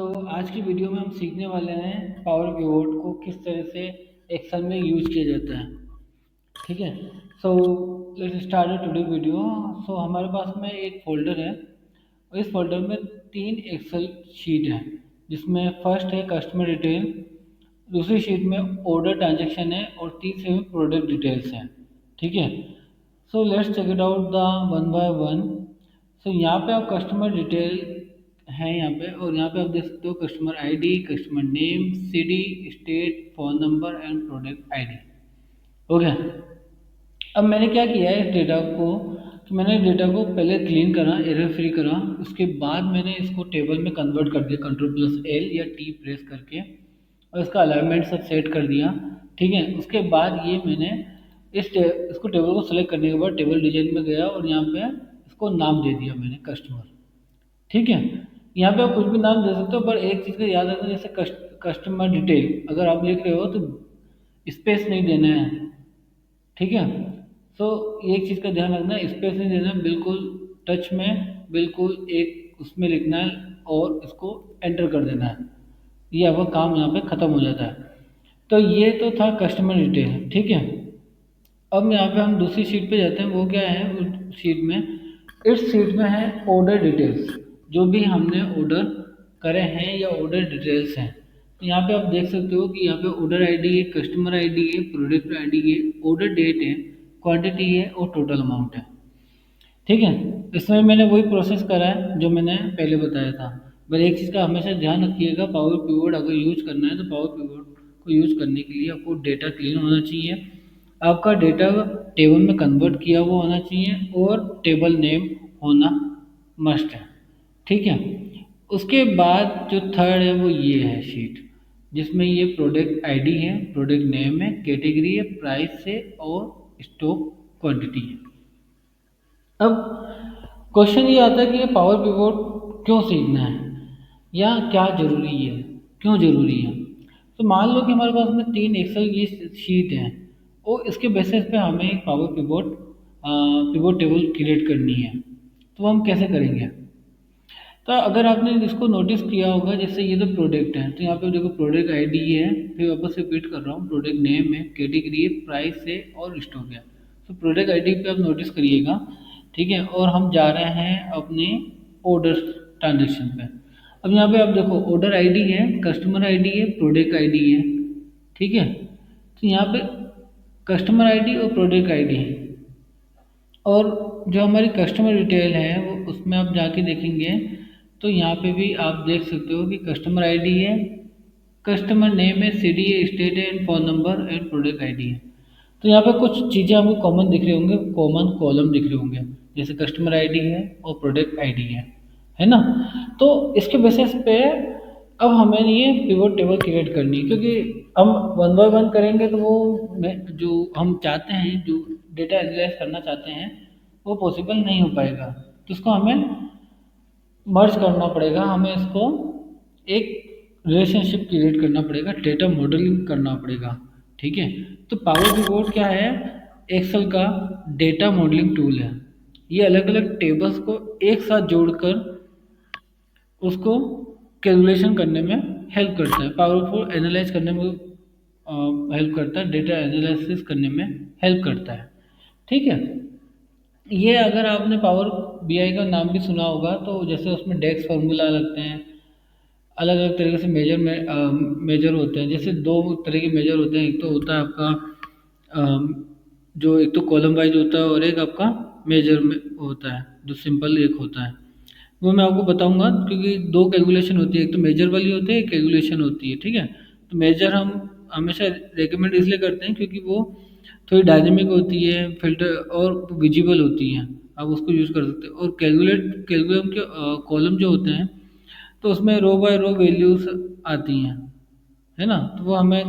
आज की वीडियो में हम सीखने वाले हैं पावर पिवोट को किस तरह से एक्सेल में यूज किया जाता है। ठीक है। So let's start today video. हमारे पास में एक फोल्डर है और इस फोल्डर में 3 एक्सेल शीट है, जिसमें फर्स्ट है कस्टमर डिटेल, दूसरी शीट में ऑर्डर ट्रांजेक्शन है और तीसरे में प्रोडक्ट डिटेल्स है। ठीक है। So let's check it out the one by one. यहाँ पे आप कस्टमर डिटेल है यहाँ पे, और यहाँ पे आप देख सकते हो customer ID, customer name, city, state, phone number and product ID. हो गया। अब मैंने क्या किया है इस डेटा को, कि मैंने डेटा को पहले क्लीन करा, एरर फ्री करा, उसके बाद मैंने इसको टेबल में कन्वर्ट कर दिया Ctrl+L या T प्रेस करके, और इसका अलाइनमेंट सब सेट कर दिया। ठीक है। उसके बाद ये मैंने इसको टेबल को सेलेक्ट करने के बाद टेबल डिजाइन में गया और यहाँ पे इसको नाम दे दिया मैंने कस्टमर। ठीक है। यहाँ पे आप कुछ भी नाम दे सकते हो, पर एक चीज़ का याद रखना, जैसे कस्टमर डिटेल अगर आप लिख रहे हो तो स्पेस नहीं देना है। ठीक है। एक चीज़ का ध्यान रखना, स्पेस नहीं देना, बिल्कुल टच में, बिल्कुल एक उसमें लिखना है और इसको एंटर कर देना है। ये आपका काम यहाँ पे ख़त्म हो जाता है। तो ये तो था कस्टमर डिटेल। ठीक है। अब यहाँ पे हम दूसरी शीट पे जाते हैं। वो क्या है उस शीट में, इस शीट में है ऑर्डर डिटेल्स, जो भी हमने ऑर्डर करे हैं या ऑर्डर डिटेल्स हैं। तो यहाँ पे आप देख सकते हो कि यहाँ पे ऑर्डर आईडी है, कस्टमर आईडी है, प्रोडक्ट आईडी है, ऑर्डर डेट है, क्वांटिटी है और टोटल अमाउंट है। ठीक है। इसमें मैंने वही प्रोसेस करा है जो मैंने पहले बताया था। पर एक चीज़ का हमेशा ध्यान रखिएगा, पावर पिवोट अगर यूज करना है तो पावर पिवोट को यूज करने के लिए आपको डेटा क्लीन होना चाहिए, आपका डेटा टेबल में कन्वर्ट किया हुआ होना चाहिए और टेबल नेम होना मस्ट है। ठीक है। उसके बाद जो थर्ड है वो ये है शीट, जिसमें ये प्रोडक्ट आईडी है, प्रोडक्ट नेम है, कैटेगरी है, प्राइस है और स्टॉक क्वांटिटी है। अब क्वेश्चन ये आता है कि ये पावर पिवोट क्यों सीखना है या क्या ज़रूरी है, क्यों ज़रूरी है। तो मान लो कि हमारे पास में 3 एक्सेल की शीट है और इसके बेसिस पे हमें एक पावर पिवोट टेबल क्रिएट करनी है। तो हम कैसे करेंगे। तो अगर आपने इसको नोटिस किया होगा, जैसे ये तो प्रोडक्ट है, तो यहाँ पे देखो प्रोडक्ट आईडी है, फिर वापस रिपीट कर रहा हूँ, प्रोडक्ट नेम है, कैटेगरी है, प्राइस है और स्टॉक है। तो प्रोडक्ट आईडी पे आप नोटिस करिएगा। ठीक है। और हम जा रहे हैं अपने ऑर्डर ट्रांजेक्शन पे। अब यहाँ पे आप देखो ऑर्डर आईडी है, कस्टमर आईडी है, प्रोडक्ट आईडी है। ठीक है। तो यहाँ पे कस्टमर आईडी और प्रोडक्ट आईडी है, और जो हमारी कस्टमर डिटेल है वो उसमें आप जाके देखेंगे तो यहाँ पे भी आप देख सकते हो कि कस्टमर आईडी है, कस्टमर नेम है, सिटी है, स्टेट है and phone number and product ID है। तो यहाँ पे कुछ चीज़ें आपको कॉमन दिख रहे होंगे, कॉमन कॉलम दिख रहे होंगे, जैसे कस्टमर आईडी है और प्रोडक्ट आईडी है ना। तो इसके बेसिस पे अब हमें ये पिवोट टेबल क्रिएट करनी है, क्योंकि हम वन बाय वन करेंगे तो वो जो हम चाहते हैं, जो डेटा एनालाइज करना चाहते हैं, वो पॉसिबल नहीं हो पाएगा। तो इसको हमें मर्ज करना पड़ेगा, हमें इसको एक रिलेशनशिप क्रिएट करना पड़ेगा, डेटा मॉडलिंग करना पड़ेगा। ठीक है। तो पावर पिवोट क्या है, एक्सेल का डेटा मॉडलिंग टूल है। ये अलग अलग टेबल्स को एक साथ जोड़कर उसको कैलकुलेशन करने में हेल्प करता है, पावरफुल एनालाइज करने में हेल्प करता है, डेटा एनालिसिस करने में हेल्प करता है। ठीक है। ये अगर आपने पावर बीआई का नाम भी सुना होगा, तो जैसे उसमें डेक्स फार्मूला लगते हैं, अलग अलग तरीके से मेजर होते हैं। जैसे दो तरह के मेजर होते हैं, एक तो होता है आपका जो एक तो कॉलम वाइज होता है और एक आपका मेजर में होता है जो सिंपल एक होता है। वो मैं आपको बताऊंगा, क्योंकि दो कैलकुलेशन होती है, एक तो मेजर वाली होती है, एक कैलकुलेशन होती है। ठीक है। तो मेजर हम हमेशा रेकमेंड इसलिए करते हैं क्योंकि वो थोड़ी डायनेमिक होती है, फिल्टर और विजिबल होती हैं, आप उसको यूज़ कर सकते हैं। और कैलकुलम के कॉलम जो होते हैं, तो उसमें रो बाय रो वैल्यूज आती हैं, है ना। तो वो हमें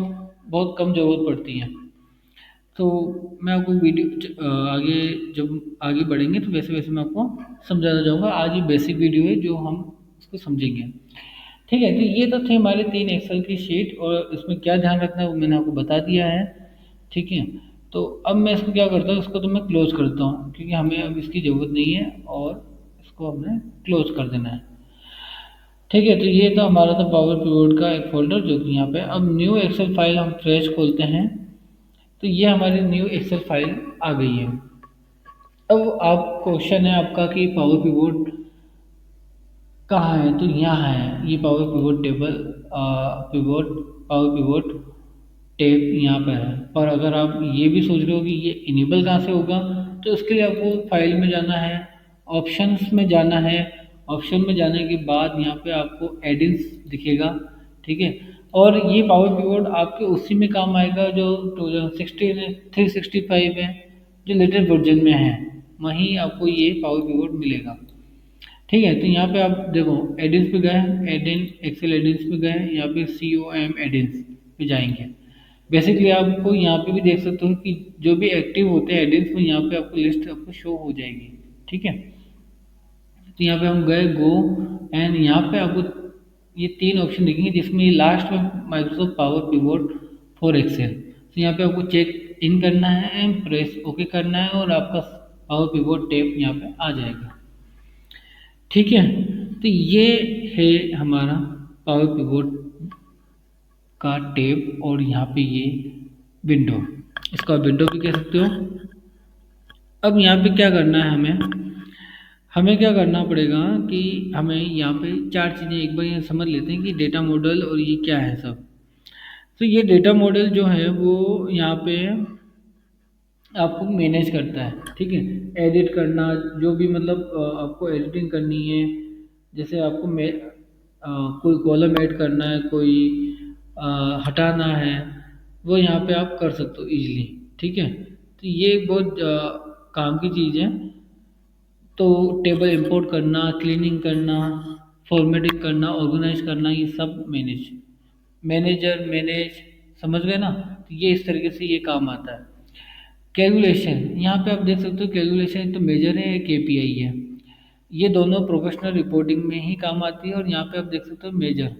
बहुत कम ज़रूरत पड़ती है। तो मैं आपको आगे जब आगे बढ़ेंगे तो वैसे वैसे मैं आपको समझाता जाऊँगा। आज ये बेसिक वीडियो है जो हम उसको समझेंगे। ठीक है। तो ये तो थे हमारे 3 एक्सेल की शीट, और इसमें क्या ध्यान रखना है वो मैंने आपको बता दिया है। ठीक है। तो अब मैं इसको क्या करता हूँ, इसको तो मैं क्लोज करता हूँ, क्योंकि हमें अब इसकी ज़रूरत नहीं है और इसको हमने क्लोज कर देना है। ठीक है, तो ये तो हमारा था पावर पिवोट का एक फोल्डर जो कि यहाँ पे। अब न्यू एक्सेल फाइल हम फ्रेश खोलते हैं, तो ये हमारी न्यू एक्सेल फाइल आ गई है। अब आप क्वेश्चन है आपका कि पावर पिवोट कहाँ है, तो यहाँ है ये power pivot table, pivot power pivot tape यहाँ पर है। पर अगर आप ये भी सोच रहे हो कि ये इनेबल कहाँ से होगा, तो उसके लिए आपको फाइल में जाना है, ऑप्शंस में जाना है। ऑप्शन में जाने के बाद यहाँ पे आपको एडिंस दिखेगा, ठीक है। और ये पावर पिवोट आपके उसी में काम आएगा जो 365 है, जो लेटेस्ट वर्जन में है, वहीं आपको ये पावर पिवोट मिलेगा। ठीक है, तो यहाँ पे आप देखो एडिंस पे गए, एडिन एक्सेल एडिंस पे गए, यहाँ पे COM एडिंस पे जाएंगे। बेसिकली आपको यहाँ पे भी देख सकते हो कि जो भी एक्टिव होते हैं एडिंस में, यहाँ पे आपको लिस्ट आपको शो हो जाएगी। ठीक है, तो यहाँ पे हम गए गो, एंड यहाँ पे आपको ये तीन ऑप्शन दिखेंगे, जिसमें ये लास्ट में Microsoft Power Pivot for Excel. तो यहाँ पे आपको चेक इन करना है एंड प्रेस ओके करना है, और आपका पावर पिवोट टेप यहाँ पे आ जाएगा। ठीक है, तो ये है हमारा पावर पिवोट का टेप, और यहाँ पे ये विंडो, इसको आप विंडो भी कह सकते हो। अब यहाँ पे क्या करना है हमें, हमें क्या करना पड़ेगा कि हमें यहाँ पे चार चीज़ें एक बार ये समझ लेते हैं कि डेटा मॉडल और ये क्या है सब। तो ये डेटा मॉडल जो है वो यहाँ पे आपको मैनेज करता है। ठीक है, एडिट करना, जो भी मतलब आपको एडिटिंग करनी है, जैसे आपको कोई कॉलम ऐड करना है, कोई हटाना है, वो यहाँ पे आप कर सकते हो इजीली। ठीक है, तो ये बहुत काम की चीज़ है। तो टेबल इंपोर्ट करना, क्लीनिंग करना, फॉर्मेटिंग करना, ऑर्गेनाइज करना, ये सब मैनेज, समझ गए ना। तो ये इस तरीके से ये काम आता है। कैलकुलेशन, यहाँ पे आप देख सकते हो कैलकुलेशन तो मेजर है, KPI है। ये दोनों प्रोफेशनल रिपोर्टिंग में ही काम आती है, और यहाँ पे आप देख सकते हो मेजर।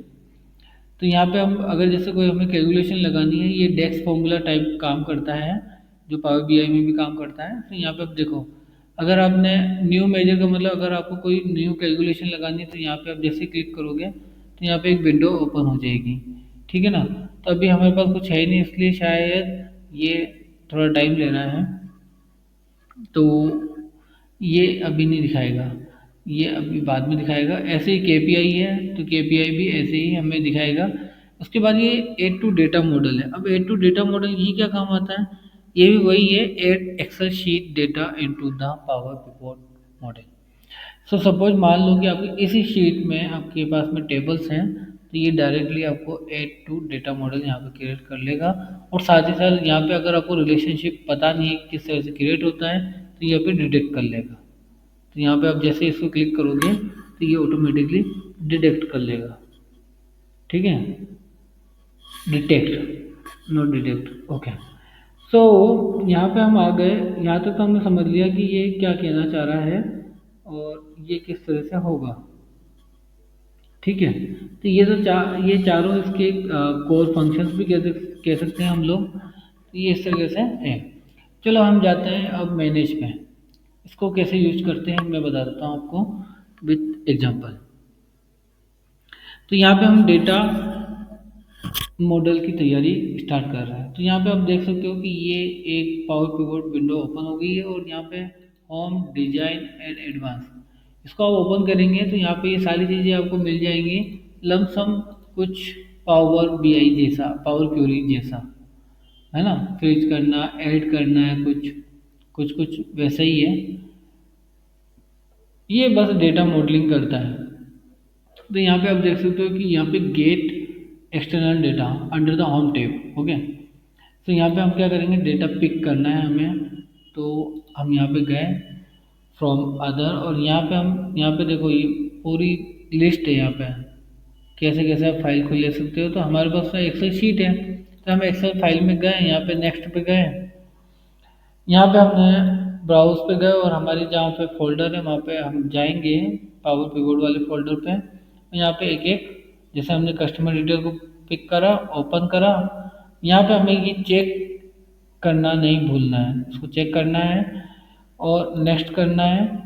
तो यहाँ पे हम अगर जैसे कोई हमें कैलकुलेशन लगानी है, ये डेक्स फॉर्मूला टाइप काम करता है, जो पावर BI में भी काम करता है। तो यहाँ पे आप देखो, अगर आपने न्यू मेजर का मतलब अगर आपको कोई न्यू कैलकुलेशन लगानी है, तो यहाँ पे आप जैसे क्लिक करोगे तो यहाँ पे एक विंडो ओपन हो जाएगी। ठीक है ना, तो अभी हमारे पास कुछ है ही नहीं, इसलिए शायद ये थोड़ा टाइम ले रहा है, तो ये अभी नहीं दिखाएगा, ये अभी बाद में दिखाएगा। ऐसे ही KPI है, तो KPI भी ऐसे ही हमें दिखाएगा। उसके बाद ये एड टू डेटा मॉडल है। अब एड टू डेटा मॉडल ये क्या काम आता है, ये भी वही है, add Excel sheet data into the Power Pivot model. So suppose मान लो कि आपकी इसी शीट में आपके पास में टेबल्स हैं, तो ये डायरेक्टली आपको एड टू डेटा मॉडल यहाँ पे क्रिएट कर लेगा। और साथ ही साथ यहाँ पे अगर आपको रिलेशनशिप पता नहीं है किस तरह से क्रिएट होता है, तो यहाँ पे डिटेक्ट कर लेगा। तो यहाँ पे आप जैसे इसको क्लिक करोगे तो ये ऑटोमेटिकली डिटेक्ट कर लेगा। ठीक है, डिटेक्ट, नॉट डिटेक्ट, ओके। सो यहाँ पे हम आ गए, यहाँ तक तो हमने समझ लिया कि ये क्या कहना चाह रहा है और ये किस तरह से होगा। ठीक है, तो ये तो ये चारों इसके कोर फंक्शंस भी कह सकते हैं हम लोग। तो ये इस तरीके से है। चलो हम जाते हैं अब मैनेज में, इसको कैसे यूज करते हैं मैं बता देता हूँ आपको विथ एग्जांपल। तो यहाँ पे हम डेटा मॉडल की तैयारी स्टार्ट कर रहे हैं। तो यहाँ पे आप देख सकते हो कि ये एक पावर पिवोट विंडो ओपन हो गई है, और यहाँ पे होम, डिजाइन एंड एडवांस, इसको आप ओपन करेंगे तो यहाँ पे ये सारी चीज़ें आपको मिल जाएंगी लमसम, कुछ पावर BI जैसा, पावर क्वेरी जैसा, है ना। फ्रीज करना, ऐड करना है, कुछ वैसा ही है, ये बस डेटा मॉडलिंग करता है। तो यहाँ पे आप देख सकते हो कि यहाँ पे gate external data under the home tab, okay. तो यहाँ पे हम क्या करेंगे, डेटा पिक करना है हमें, तो हम यहाँ पे गए फ्रॉम अदर, और यहाँ पे हम यहाँ पे देखो ये पूरी लिस्ट है, यहाँ पे कैसे कैसे आप फाइल को ले सकते हो। तो हमारे पास तो एक्सेल शीट है, तो हम एक्सेल फाइल में गए, यहाँ पे नेक्स्ट पे गए, यहाँ पे हमने ब्राउज पे गए, और हमारी जहाँ पे फोल्डर है वहाँ पे हम जाएंगे पावर पिवोट वाले फोल्डर पे। यहाँ पे एक एक, जैसे हमने कस्टमर डिटेल को पिक करा, ओपन करा, यहाँ पे हमें ये चेक करना नहीं भूलना है, इसको चेक करना है और नेक्स्ट करना है।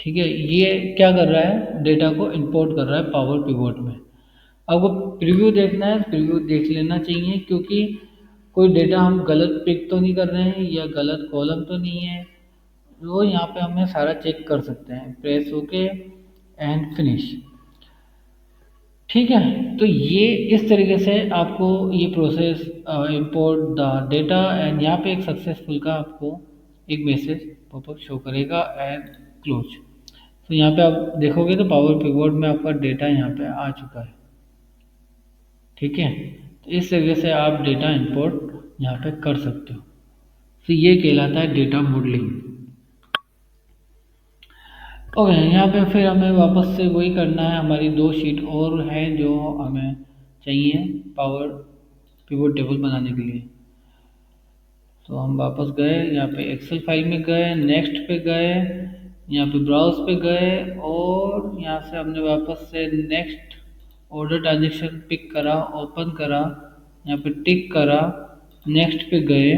ठीक है, ये क्या कर रहा है, डेटा को इंपोर्ट कर रहा है पावर पिवोट में। आपको प्रीव्यू देखना है, प्रीव्यू देख लेना चाहिए, क्योंकि कोई डेटा हम गलत पिक तो नहीं कर रहे हैं या गलत कॉलम तो नहीं है, वो यहाँ पे हमें सारा चेक कर सकते हैं। Press okay and finish. ठीक है, तो ये इस तरीके से आपको ये process import the data, and यहाँ पे एक सक्सेसफुल का आपको एक मैसेज पॉपअप शो करेगा एंड क्लोज। तो यहाँ पे आप देखोगे तो पावर पिवोट में आपका डेटा यहाँ पे आ चुका है। ठीक है, तो इस तरीके से आप डेटा इंपोर्ट यहाँ पे कर सकते हो। तो ये कहलाता है डेटा मॉडलिंग। ओके, यहाँ पे फिर हमें वापस से वही करना है, हमारी दो शीट और हैं जो हमें चाहिए पावर पिवोट टेबल बनाने के लिए। तो हम वापस गए, यहाँ पे एक्सेल फाइल में गए, नेक्स्ट पे गए, यहाँ पे ब्राउज पे गए, और यहाँ से हमने वापस से नेक्स्ट ऑर्डर ट्रांजेक्शन पिक करा, ओपन करा, यहाँ पे टिक करा, नेक्स्ट पे गए,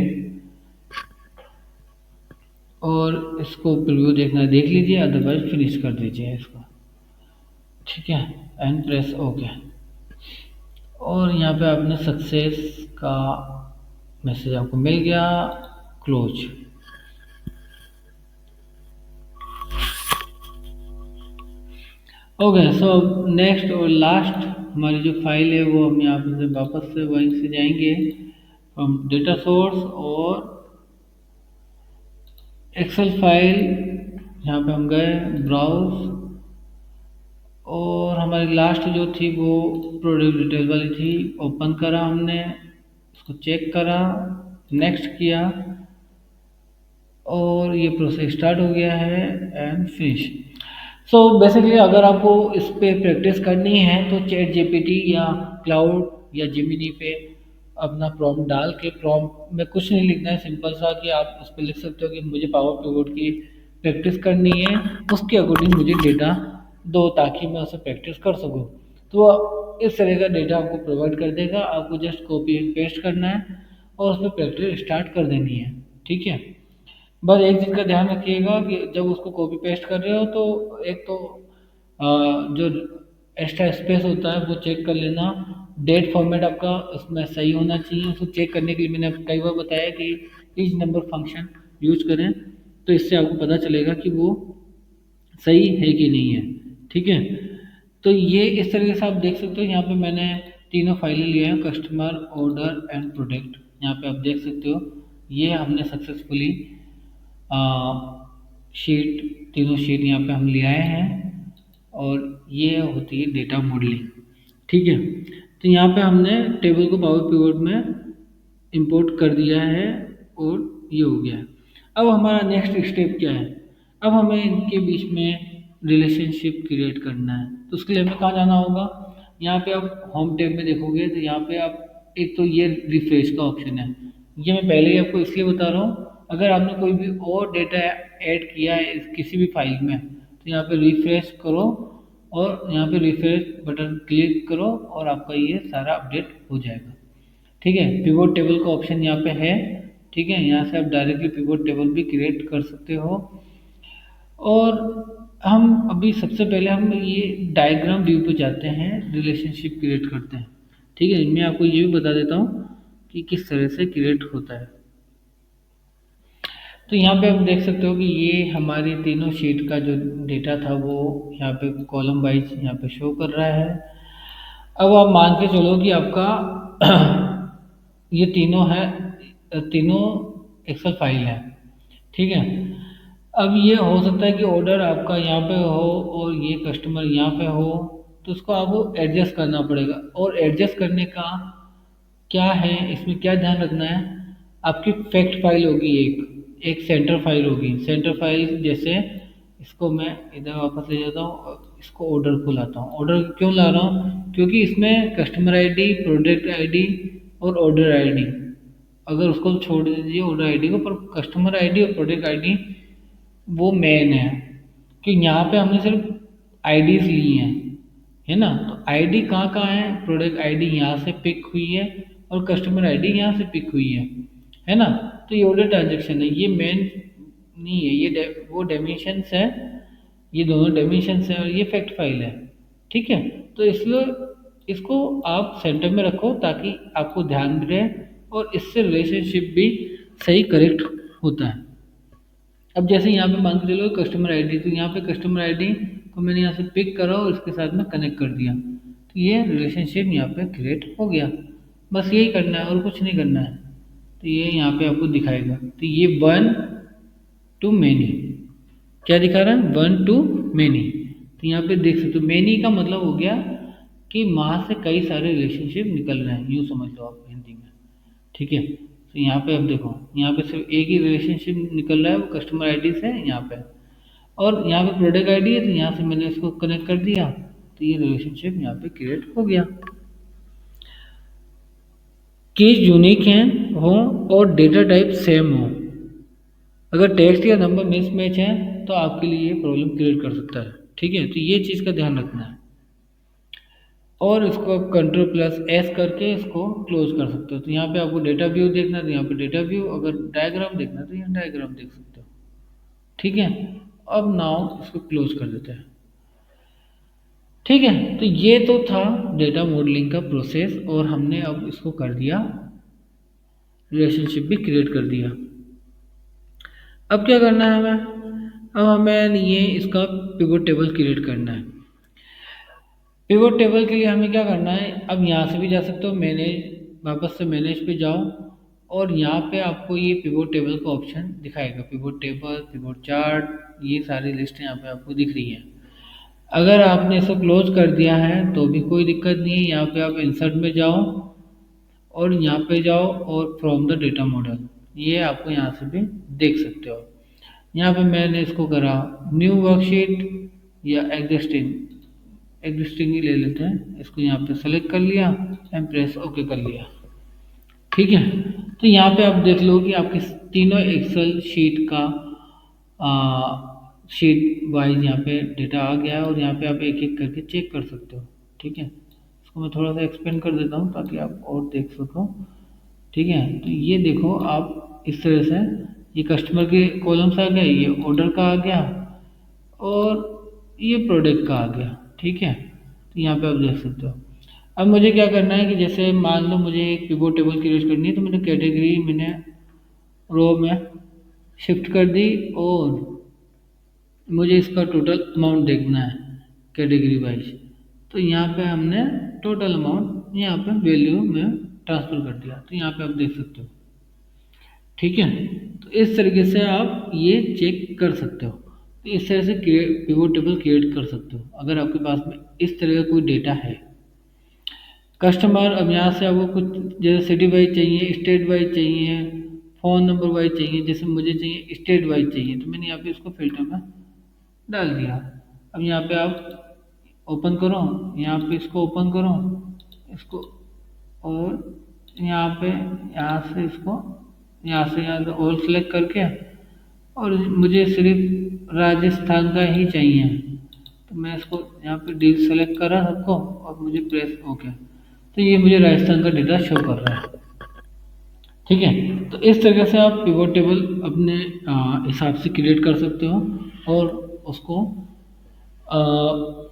और इसको प्रीव्यू देखना है देख लीजिए, अदरवाइज फिनिश कर दीजिए इसको। ठीक है, एंड प्रेस ओके, और यहाँ पे आपने सक्सेस का मैसेज आपको मिल गया, क्लोज। ओके, सो नेक्स्ट और लास्ट हमारी जो फाइल है वो हम यहाँ पे से वापस से वहीं से जाएंगे, फ्रॉम डेटा सोर्स, और एक्सेल फाइल, यहाँ पे हम गए, ब्राउज, और हमारी लास्ट जो थी वो प्रोडक्ट डिटेल वाली थी, ओपन करा हमने, उसको चेक करा, नेक्स्ट किया, और ये प्रोसेस स्टार्ट हो गया है एंड फिनिश। सो बेसिकली अगर आपको इस पे प्रैक्टिस करनी है तो चैट जीपीटी या क्लाउड या जिमिनी पे अपना प्रॉम्प्ट डाल के, प्रॉम्प्ट में कुछ नहीं लिखना है, सिंपल सा कि आप उस पर लिख सकते हो कि मुझे पावर पिवोट की प्रैक्टिस करनी है, उसके अकॉर्डिंग मुझे डेटा दो ताकि मैं उसे प्रैक्टिस कर सकूँ। तो इस तरह का डेटा आपको प्रोवाइड कर देगा, आपको जस्ट कॉपी एंड पेस्ट करना है और उस पर प्रैक्टिस स्टार्ट कर देनी है। ठीक है, बस एक चीज़ का ध्यान रखिएगा कि जब उसको कॉपी पेस्ट कर रहे हो तो एक तो जो एक्स्ट्रा स्पेस होता है वो चेक कर लेना, डेट फॉर्मेट आपका उसमें सही होना चाहिए। उसको चेक करने के लिए मैंने कई बार बताया कि इज नंबर फंक्शन यूज करें, तो इससे आपको पता चलेगा कि वो सही है कि नहीं है। ठीक है, तो ये इस तरीके से आप देख सकते हो। यहाँ पे मैंने तीनों फाइलें लिए हैं, कस्टमर, ऑर्डर एंड प्रोडक्ट। यहाँ पे आप देख सकते हो ये हमने सक्सेसफुली शीट, तीनों शीट यहाँ पे हम ले आए हैं, और ये होती है डेटा मॉडलिंग। ठीक है, तो यहाँ पे हमने टेबल को पावर पिवोट में इंपोर्ट कर दिया है, और ये हो गया है। अब हमारा नेक्स्ट स्टेप क्या है, अब हमें इनके बीच में रिलेशनशिप क्रिएट करना है। तो उसके लिए हमें कहाँ जाना होगा, यहाँ पे आप होम टैब में देखोगे तो यहाँ पे आप एक तो ये रिफ्रेश का ऑप्शन है, ये मैं पहले ही आपको इसलिए बता रहा हूँ, अगर आपने कोई भी और डेटा ऐड किया है किसी भी फाइल में तो यहाँ पे रिफ्रेश करो, और यहाँ पे रिफ्रेश बटन क्लिक करो और आपका ये सारा अपडेट हो जाएगा। ठीक है, पिवोट टेबल का ऑप्शन यहाँ पे है। ठीक है, यहाँ से आप डायरेक्टली पिवोट टेबल भी क्रिएट कर सकते हो। और हम अभी सबसे पहले हम ये डायग्राम व्यू पे जाते हैं, रिलेशनशिप क्रिएट करते हैं। ठीक है, मैं आपको ये भी बता देता हूँ कि किस तरह से क्रिएट होता है। तो यहाँ पे आप देख सकते हो कि ये हमारी तीनों शीट का जो डेटा था वो यहाँ पे कॉलम वाइज यहाँ पे शो कर रहा है। अब आप मान के चलो कि आपका ये तीनों है, तीनों एक्सेल फाइल है। ठीक है, अब ये हो सकता है कि ऑर्डर आपका यहाँ पे हो और ये कस्टमर यहाँ पे हो, तो उसको आपको एडजस्ट करना पड़ेगा। और एडजस्ट करने का क्या है, इसमें क्या ध्यान रखना है, आपकी फैक्ट फाइल होगी, एक एक सेंटर फाइल होगी। सेंटर फाइल जैसे इसको मैं इधर वापस ले जाता हूँ और इसको ऑर्डर को लाता हूँ। ऑर्डर क्यों ला रहा हूँ, क्योंकि इसमें कस्टमर आईडी, प्रोडक्ट आईडी और ऑर्डर आईडी, अगर उसको छोड़ दीजिए ऑर्डर आईडी को, पर कस्टमर आईडी और प्रोडक्ट आईडी वो मेन है। कि यहाँ पे हमने सिर्फ आईडीज ली हैं, है ना, तो आईडी कहाँ कहाँ है, प्रोडक्ट आईडी यहाँ से पिक हुई है और कस्टमर आईडी यहाँ से पिक हुई है ना। तो ये ऑर्डर ट्रांजेक्शन है, ये मेन नहीं है, ये वो डायमेंशंस है ये दोनों डायमेंशंस हैं और ये फैक्ट फाइल है। ठीक है, तो इसलिए इसको आप सेंटर में रखो ताकि आपको ध्यान भी रहे और इससे रिलेशनशिप भी सही करेक्ट होता है। अब जैसे यहाँ पे मान के चलो कस्टमर आईडी, तो यहाँ पे कस्टमर आईडी को मैंने यहाँ से पिक करा और इसके साथ में कनेक्ट कर दिया, तो ये रिलेशनशिप यहाँ पे क्रिएट हो गया। बस यही करना है और कुछ नहीं करना है। तो ये यहाँ पे आपको दिखाएगा, तो ये 1 to many, क्या दिखा रहा है 1 to many। तो यहाँ पे देख सकते हो many का मतलब हो गया कि वहाँ से कई सारे रिलेशनशिप निकल रहे हैं, यूँ समझ लो आप हिंदी में। ठीक है, तो यहाँ पे अब देखो, यहाँ पे सिर्फ एक ही रिलेशनशिप निकल रहा है, वो कस्टमर आईडी से है यहाँ पे, और यहाँ पे प्रोडक्ट आईडी है, तो यहाँ से मैंने इसको कनेक्ट कर दिया, तो ये रिलेशनशिप यहाँ पे क्रिएट हो गया। कीज यूनिक हैं हो और डेटा टाइप सेम हो। अगर टेक्स्ट या नंबर मिसमैच है तो आपके लिए ये प्रॉब्लम क्रिएट कर सकता है। ठीक है, तो ये चीज़ का ध्यान रखना है। और इसको आप Ctrl+S करके इसको क्लोज कर सकते हो। तो यहाँ पे आपको डेटा व्यू देखना है तो यहाँ पे डेटा व्यू, अगर डायग्राम देखना है तो यहाँ डायग्राम देख सकते हो। ठीक है, अब नाउ इसको क्लोज कर देते हैं। ठीक है, तो ये तो था डेटा मॉडलिंग का प्रोसेस और हमने अब इसको कर दिया, रिलेशनशिप भी क्रिएट कर दिया। अब क्या करना है हमें, अब हमें ये इसका पिवट टेबल क्रिएट करना है। पिवट टेबल के लिए हमें क्या करना है, अब यहाँ से भी जा सकते हो मैनेज, वापस से मैनेज पे जाओ और यहाँ पे आपको ये पिवट टेबल का ऑप्शन दिखाएगा, पिवट टेबल, पिवट चार्ट, ये सारी लिस्ट यहाँ पे आपको दिख रही है। अगर आपने इसको क्लोज कर दिया है तो भी कोई दिक्कत नहीं है, यहाँ पे आप इंसर्ट में जाओ और यहाँ पे जाओ और फ्रॉम द डेटा मॉडल, ये आपको यहाँ से भी देख सकते हो। यहाँ पे मैंने इसको करा न्यू वर्कशीट या एग्जिस्टिंग ही ले लेते हैं, इसको यहाँ पे सेलेक्ट कर लिया एंड प्रेस ओके कर लिया। ठीक है, तो यहाँ पे आप देख लो कि आपके तीनों एक्सेल शीट का शीट वाइज यहाँ पे डेटा आ गया है और यहाँ पे आप एक एक करके चेक कर सकते हो। ठीक है, इसको मैं थोड़ा सा एक्सपेंड कर देता हूँ ताकि आप और देख सको। ठीक है, तो ये देखो आप इस तरह से ये कस्टमर के कॉलम्स आ गए, ये ऑर्डर का आ गया और ये प्रोडक्ट का आ गया। ठीक है, तो यहाँ पे आप देख सकते हो। अब मुझे क्या करना है कि जैसे मान लो मुझे एक पिवट टेबल क्रिएट करनी है, तो मैंने कैटेगरी मैंने रो में शिफ्ट कर दी और मुझे इसका टोटल अमाउंट देखना है कैटेगरी वाइज, तो यहाँ पे हमने टोटल अमाउंट यहाँ पे वैल्यू में ट्रांसफ़र कर दिया, तो यहाँ पे आप देख सकते हो। ठीक है, तो इस तरीके से आप ये चेक कर सकते हो, तो इस तरह से पिवट टेबल क्रिएट कर सकते हो अगर आपके पास में इस तरह का कोई डेटा है। कस्टमर, अब यहाँ से आपको कुछ जैसे सिटी वाइज चाहिए, स्टेट वाइज चाहिए, फ़ोन नंबर वाइज चाहिए, जैसे मुझे चाहिए स्टेट वाइज चाहिए, तो मैंने यहाँ पे इसको फिल्टर में डाल दिया। अब यहाँ पे आप ओपन करो, यहाँ पे इसको ओपन करो इसको, और यहाँ पे यहाँ से इसको यहाँ से यहाँ ऑल सेलेक्ट करके, और मुझे सिर्फ राजस्थान का ही चाहिए, तो मैं इसको यहाँ पे डी सेलेक्ट करा सबको और मुझे प्रेस ओके, तो ये मुझे राजस्थान का डेटा शो कर रहा है। ठीक है, तो इस तरीके से आप पिवट टेबल अपने हिसाब से क्रिएट कर सकते हो और उसको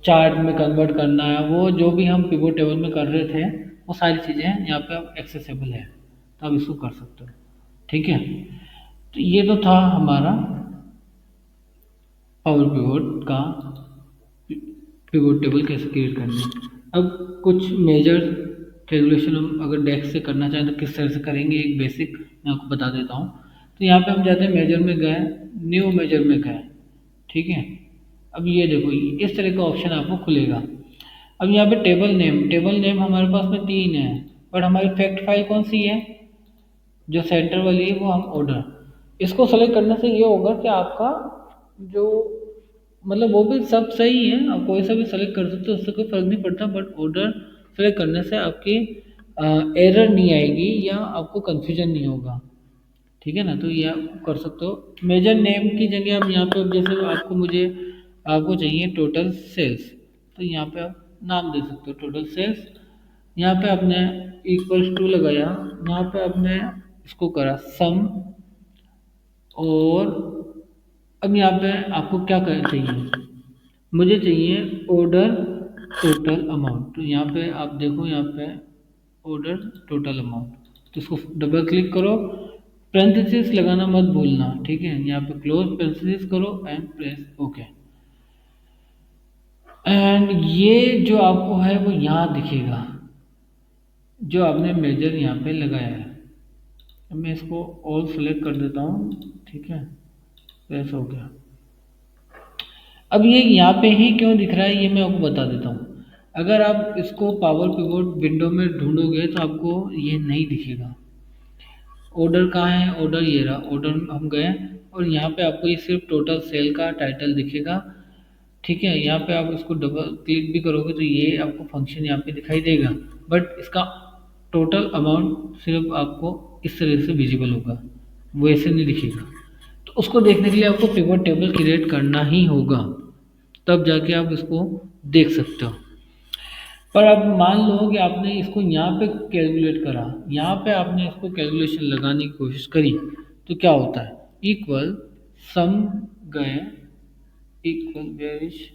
चार्ट में कन्वर्ट करना है, वो जो भी हम पिवट टेबल में कर रहे थे वो सारी चीज़ें यहाँ पे अब एक्सेसिबल है, तो आप इसको कर सकते हो। ठीक है, तो ये तो था हमारा पावर पिवट का पिवट टेबल कैसे क्रिएट करना है। अब कुछ मेजर कैलकुलेशन हम अगर डेस्क से करना चाहें तो किस तरह से करेंगे, एक बेसिक मैं आपको बता देता हूँ। तो यहाँ पे हम जाते हैं मेजर में गए, न्यू मेजर में गए। ठीक है, अब ये देखो इस तरह का ऑप्शन आपको खुलेगा। अब यहाँ पे टेबल नेम हमारे पास में 3 है, बट हमारी फैक्ट फाइल कौन सी है, जो सेंटर वाली है वो हम ऑर्डर, इसको सेलेक्ट करने से ये होगा कि आपका जो मतलब वो भी सब सही है, आप कोई सा भी सेलेक्ट कर सकते हो, उससे कोई फर्क नहीं पड़ता, बट ऑर्डर सेलेक्ट करने से आपकी एरर नहीं आएगी या आपको कंफ्यूजन नहीं होगा। ठीक है ना, तो ये आप कर सकते हो। मेजर नेम की जगह आप यहाँ पे जैसे आपको चाहिए टोटल सेल्स, तो यहाँ पे आप नाम दे सकते हो टोटल सेल्स। यहाँ पे आपने इक्वल्स टू लगाया, यहाँ पे आपने इसको करा सम, और अब यहाँ पे आपको क्या करना चाहिए, मुझे चाहिए ऑर्डर टोटल अमाउंट। तो यहाँ पे आप देखो, यहाँ पे ऑर्डर टोटल अमाउंट, तो इसको डबल क्लिक करो, पेरेंथेसिस लगाना मत भूलना, ठीक है। यहाँ पे क्लोज पेरेंथेसिस करो एंड प्रेस ओके। एंड ये जो आपको है वो यहाँ दिखेगा, जो आपने मेजर यहाँ पे लगाया है। अब मैं इसको ऑल सेलेक्ट कर देता हूँ, ठीक है, प्रेस हो गया। अब ये यहाँ पे ही क्यों दिख रहा है ये मैं आपको बता देता हूँ। अगर आप इसको पावर पिवोट विंडो में ढूंढोगे तो आपको ये नहीं दिखेगा। ऑर्डर कहाँ है, ऑर्डर ये रहा, ऑर्डर हम गए और यहाँ पे आपको ये सिर्फ टोटल सेल का टाइटल दिखेगा, ठीक है। यहाँ पे आप इसको डबल क्लिक भी करोगे तो ये आपको फंक्शन यहाँ पे दिखाई देगा, बट इसका टोटल अमाउंट सिर्फ आपको इस तरह से विजिबल होगा, वो ऐसे नहीं दिखेगा। तो उसको देखने के लिए आपको पिवट टेबल क्रिएट करना ही होगा, तब जाके आप इसको देख सकते हो। पर अब मान लो कि आपने इसको यहाँ पे कैलकुलेट करा, यहाँ पे आपने इसको कैलकुलेशन लगाने की कोशिश करी, तो क्या होता है, इक्वल सम गए, इक्वल बेरिश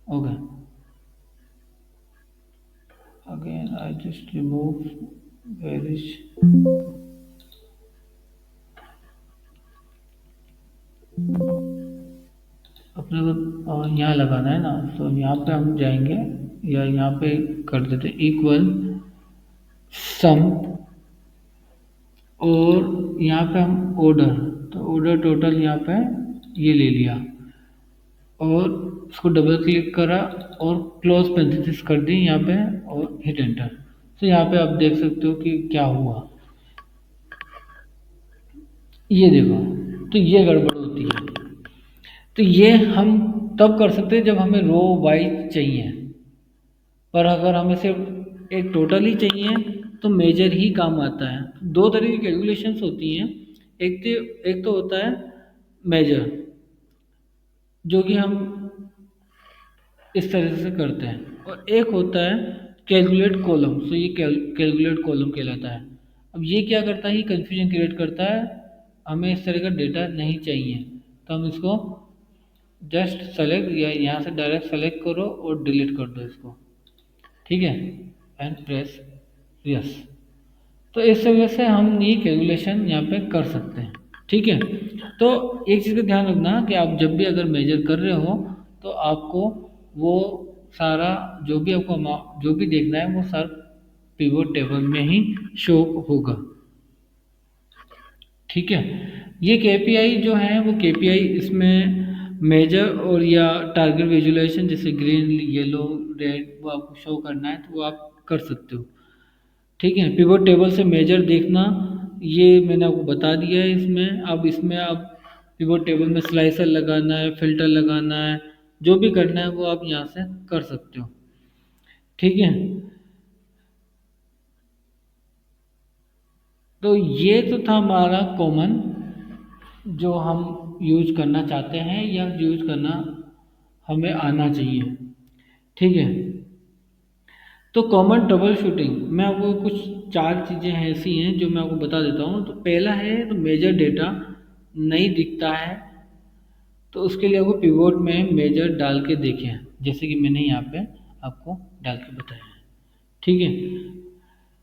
हो गए। Again I just remove bearish, अपने को यहाँ लगाना है ना, तो यहाँ पे हम जाएंगे या यहाँ पे कर देते इक्वल सम, और यहाँ पे हम ऑर्डर, तो ऑर्डर टोटल यहाँ पे ये ले लिया और इसको डबल क्लिक करा और क्लोज पेरेंथेसिस कर दी यहाँ पे और हिट एंटर। तो यहाँ पे आप देख सकते हो कि क्या हुआ, ये देखो, तो ये गड़बड़ होती है। तो ये हम तब कर सकते हैं जब हमें रो वाइज चाहिए, पर अगर हमें सिर्फ एक टोटल ही चाहिए तो मेजर ही काम आता है। दो तरह की कैलकुलेशंस होती हैं, एक तो होता है मेजर, जो कि हम इस तरह से करते हैं, और एक होता है कैलकुलेट कॉलम। तो ये कैलकुलेट कॉलम कहलाता है। अब ये क्या करता है, ये कन्फ्यूजन क्रिएट करता है, हमें इस तरह का डेटा नहीं चाहिए, तो हम इसको जस्ट सेलेक्ट या यहाँ से डायरेक्ट सेलेक्ट करो और डिलीट कर दो इसको, ठीक है, एंड प्रेस यस। तो इस तरह से हम ये कैलकुलेशन यहाँ पे कर सकते हैं, ठीक है। तो एक चीज़ का ध्यान रखना कि आप जब भी अगर मेजर कर रहे हो तो आपको वो सारा जो भी आपको जो भी देखना है वो सारा पिवोट टेबल में ही शो होगा, ठीक है। ये केपीआई जो है वो केपीआई इसमें मेजर और या टारगेट विजुलाइजेशन जैसे ग्रीन येलो रेड वो आपको शो करना है तो वो आप कर सकते हो, ठीक है। पिवट टेबल से मेजर देखना ये मैंने आपको बता दिया है। इसमें अब इसमें आप पिवट टेबल में स्लाइसर लगाना है, फिल्टर लगाना है, जो भी करना है वो आप यहाँ से कर सकते हो, ठीक है। तो ये तो था हमारा कॉमन जो हम यूज करना चाहते हैं या यूज करना हमें आना चाहिए, ठीक है। तो कॉमन ट्रबल शूटिंग में आपको कुछ चार चीज़ें ऐसी हैं जो मैं आपको बता देता हूँ। तो पहला है, तो मेजर डेटा नहीं दिखता है तो उसके लिए आपको पिवोट में मेजर डाल के देखें, जैसे कि मैंने यहाँ पे आपको डाल के बताया है, ठीक है।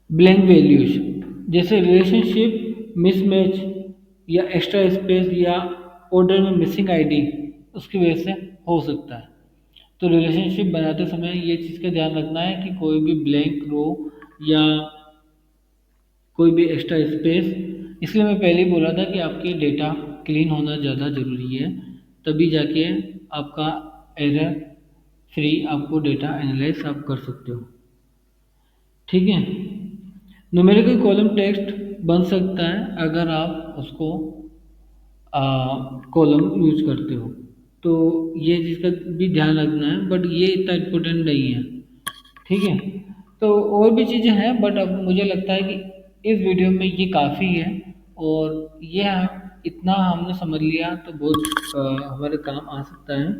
ब्लैंक वैल्यूज जैसे रिलेशनशिप मिसमैच या एक्स्ट्रा स्पेस या ऑर्डर में मिसिंग आईडी उसकी वजह से हो सकता है। तो रिलेशनशिप बनाते समय ये चीज़ का ध्यान रखना है कि कोई भी ब्लैंक रो या कोई भी एक्स्ट्रा स्पेस, इसलिए मैं पहले ही बोला था कि आपके डेटा क्लीन होना ज़्यादा ज़रूरी है, तभी जाके आपका एरर फ्री आपको डेटा एनालाइज आप कर सकते हो, ठीक है। न्यूमेरिकल कॉलम टेक्स्ट बन सकता है अगर आप उसको कॉलम यूज करते हो, तो ये चीज़ का भी ध्यान रखना है, बट ये इतना इम्पोर्टेंट नहीं है, ठीक है। तो और भी चीज़ें हैं बट अब मुझे लगता है कि इस वीडियो में ये काफ़ी है, और ये इतना हमने समझ लिया तो बहुत हमारे काम आ सकता है।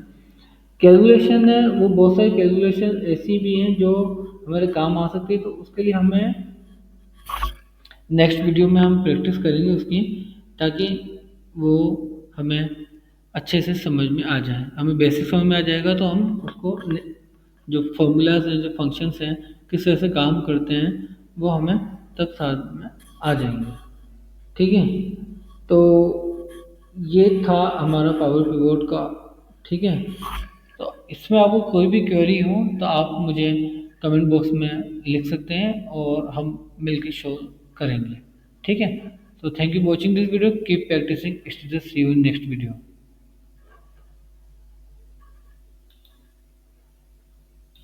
कैलकुलेशन है वो बहुत सारी कैलकुलेशन ऐसी भी हैं जो हमारे काम आ सकती है, तो उसके लिए हमें नेक्स्ट वीडियो में हम प्रैक्टिस करेंगे उसकी, ताकि वो हमें अच्छे से समझ में आ जाए। हमें बेसिक समझ में आ जाएगा तो हम उसको जो फॉर्मूलाज हैं, जो फंक्शंस हैं, किस तरह से काम करते हैं, वो हमें तब साथ में आ जाएंगे। ठीक है, तो ये था हमारा पावर पिवोट का। ठीक है, तो इसमें आपको कोई भी क्वेरी हो तो आप मुझे कमेंट बॉक्स में लिख सकते हैं और हम मिलकर शो करेंगे। ठीक है, so thank you for watching this video. Keep practicing. See you in next video.